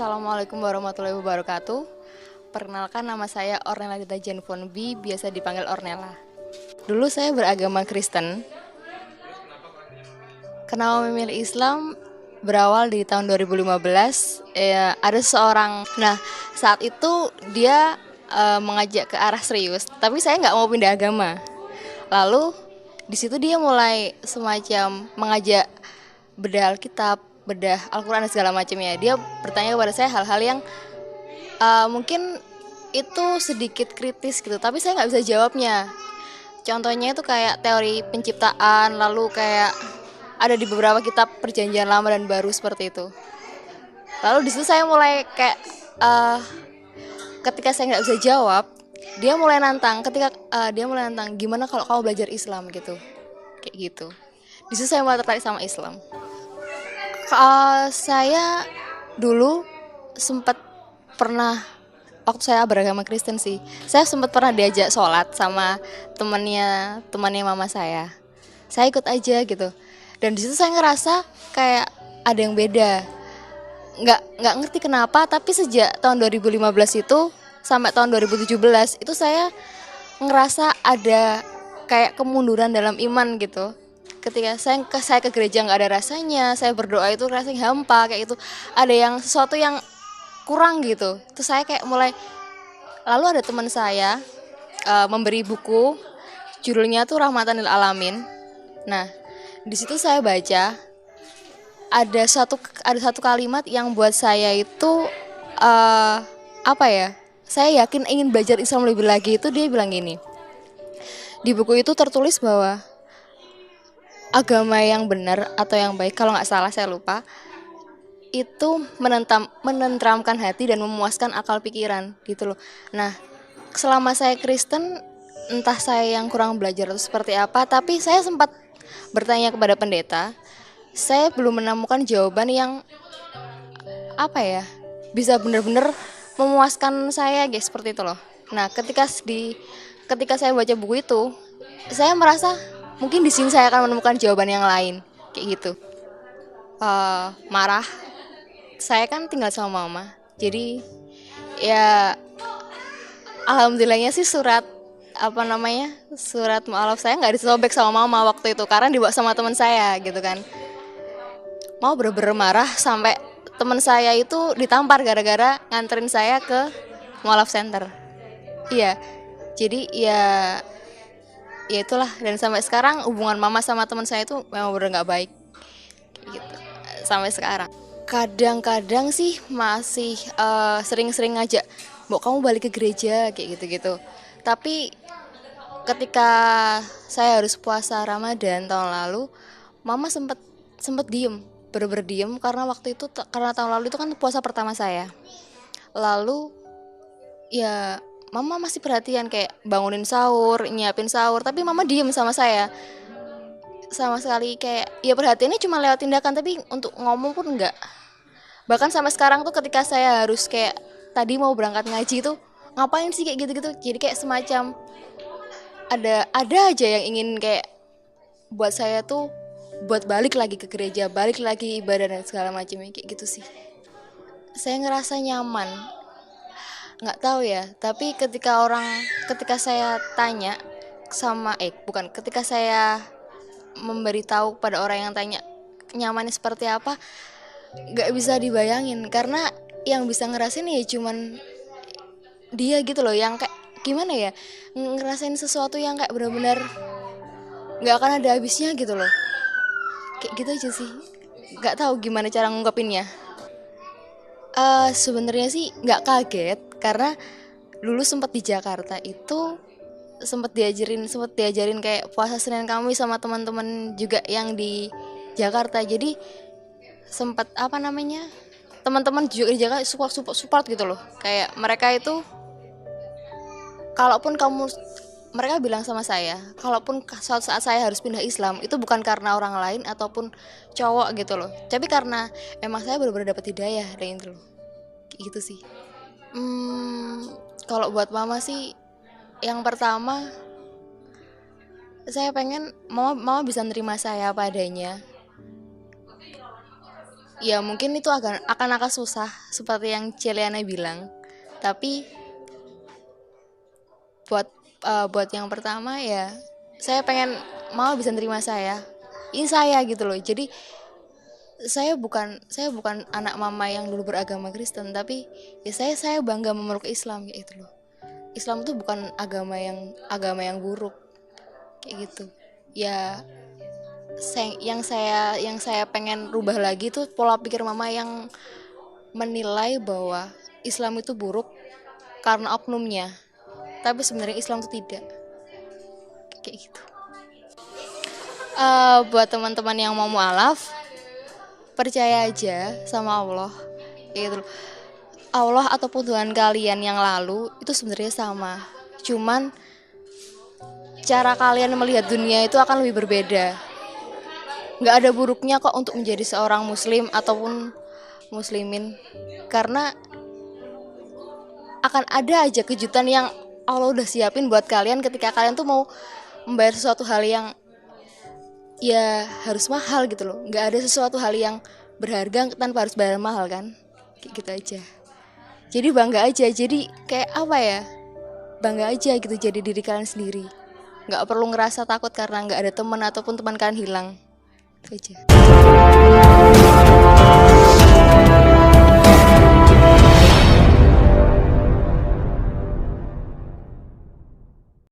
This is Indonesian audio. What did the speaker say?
Assalamualaikum warahmatullahi wabarakatuh. Perkenalkan, nama saya Ornella Dita Janfonbi, biasa dipanggil Ornella. Dulu saya beragama Kristen. Kenapa memilih Islam? Berawal di tahun 2015. Ada seorang, saat itu dia mengajak ke arah serius, tapi saya nggak mau pindah agama. Lalu di situ dia mulai semacam mengajak bedah Alkitab, bedah Al-Quran dan segala macamnya. Dia bertanya kepada saya hal-hal yang mungkin itu sedikit kritis gitu, tapi saya nggak bisa jawabnya. Contohnya itu kayak teori penciptaan, lalu kayak ada di beberapa kitab perjanjian lama dan baru seperti itu. Lalu di situ saya mulai kayak ketika saya nggak bisa jawab, dia mulai nantang. Dia mulai nantang, gimana kalau kamu belajar Islam gitu, kayak gitu. Di situ saya mulai tertarik sama Islam. Saya dulu sempat pernah, waktu saya beragama Kristen sih, saya sempat pernah diajak sholat sama temannya mama saya. Saya ikut aja gitu. Dan di situ saya ngerasa kayak ada yang beda. Nggak ngerti kenapa, tapi sejak tahun 2015 itu sampai tahun 2017 itu saya ngerasa ada kayak kemunduran dalam iman gitu. Ketika saya ke gereja nggak ada rasanya, saya berdoa itu rasanya hampa kayak gitu. Ada yang sesuatu yang kurang gitu. Terus saya kayak mulai, lalu ada teman saya memberi buku, judulnya tuh Rahmatan lil Alamin. Nah, di situ saya baca ada satu kalimat yang buat saya itu apa ya? Saya yakin ingin belajar Islam lebih lagi. Itu dia bilang gini. Di buku itu tertulis bahwa agama yang benar atau yang baik, kalau nggak salah saya lupa, itu menenteramkan hati dan memuaskan akal pikiran gitu loh. Nah, selama saya Kristen, entah saya yang kurang belajar atau seperti apa, tapi saya sempat bertanya kepada pendeta. Saya belum menemukan jawaban yang apa ya, bisa benar-benar memuaskan saya guys, seperti itu loh. Nah, ketika saya baca buku itu, saya merasa mungkin di sini saya akan menemukan jawaban yang lain kayak gitu. Marah, saya kan tinggal sama mama, jadi ya alhamdulillahnya sih surat mualaf saya nggak disobek sama mama waktu itu, karena dibawa sama teman saya gitu kan. Mau bener-bener marah sampai teman saya itu ditampar gara-gara nganterin saya ke mualaf center. Iya, jadi ya itulah. Dan sampai sekarang hubungan mama sama teman saya itu memang bener nggak baik gitu sampai sekarang. Kadang-kadang sih masih sering-sering ngajak, "Mbok kamu balik ke gereja," kayak gitu-gitu. Tapi ketika saya harus puasa Ramadan tahun lalu, mama sempet diem, bener-bener diem, karena waktu itu karena tahun lalu itu kan puasa pertama saya. Lalu ya mama masih perhatian, kayak bangunin sahur, nyiapin sahur, tapi mama diem sama saya. Sama sekali kayak ya perhatiannya cuma lewat tindakan, tapi untuk ngomong pun enggak. Bahkan sampai sekarang tuh ketika saya harus kayak tadi mau berangkat ngaji tuh, ngapain sih kayak gitu-gitu. Jadi kayak semacam ada aja yang ingin kayak buat saya tuh buat balik lagi ke gereja, balik lagi ibadah dan segala macamnya kayak gitu sih. Saya ngerasa nyaman. Nggak tahu ya, tapi ketika saya tanya sama bukan, ketika saya memberitahu pada orang yang tanya nyamannya seperti apa, nggak bisa dibayangin, karena yang bisa ngerasain ya cuman dia gitu loh, yang kayak gimana ya, ngerasain sesuatu yang kayak benar-benar nggak akan ada habisnya gitu loh, kayak gitu aja sih. Nggak tahu gimana cara ngungkapinnya. Sebenarnya sih nggak kaget, karena dulu sempat di Jakarta itu sempat diajarin kayak puasa Senin Kamis sama teman-teman juga yang di Jakarta. Jadi sempat teman-teman juga di Jakarta support gitu loh, kayak kalaupun kamu mereka bilang sama saya, kalaupun suatu saat saya harus pindah Islam, itu bukan karena orang lain ataupun cowok gitu loh, tapi karena emang saya benar-benar dapat hidayah dari itu loh, gitu sih. Kalau buat mama sih, yang pertama saya pengen mama bisa nerima saya apa adanya. Ya mungkin itu akan agak susah seperti yang Celiana bilang. Tapi buat buat yang pertama ya saya pengen mama bisa terima saya. Ini saya gitu loh. Jadi saya bukan anak mama yang dulu beragama Kristen, tapi ya saya bangga memeluk Islam kayak gitu loh. Islam itu bukan agama yang buruk kayak gitu. Ya yang saya pengen rubah lagi tuh pola pikir mama yang menilai bahwa Islam itu buruk karena oknumnya, tapi sebenarnya Islam itu tidak kayak gitu. Buat teman-teman yang mau mualaf, percaya aja sama Allah kayak gitu loh. Allah ataupun Tuhan kalian yang lalu itu sebenarnya sama, cuman cara kalian melihat dunia itu akan lebih berbeda. Nggak ada buruknya kok untuk menjadi seorang muslim ataupun muslimin, karena akan ada aja kejutan yang Allah udah siapin buat kalian ketika kalian tuh mau membayar sesuatu hal yang ya harus mahal gitu loh. Nggak ada sesuatu hal yang berharga tanpa harus bayar mahal kan, kayak gitu aja. Jadi bangga aja, jadi kayak apa ya, bangga aja gitu jadi diri kalian sendiri. Nggak perlu ngerasa takut karena nggak ada teman ataupun teman kalian hilang. Itu aja.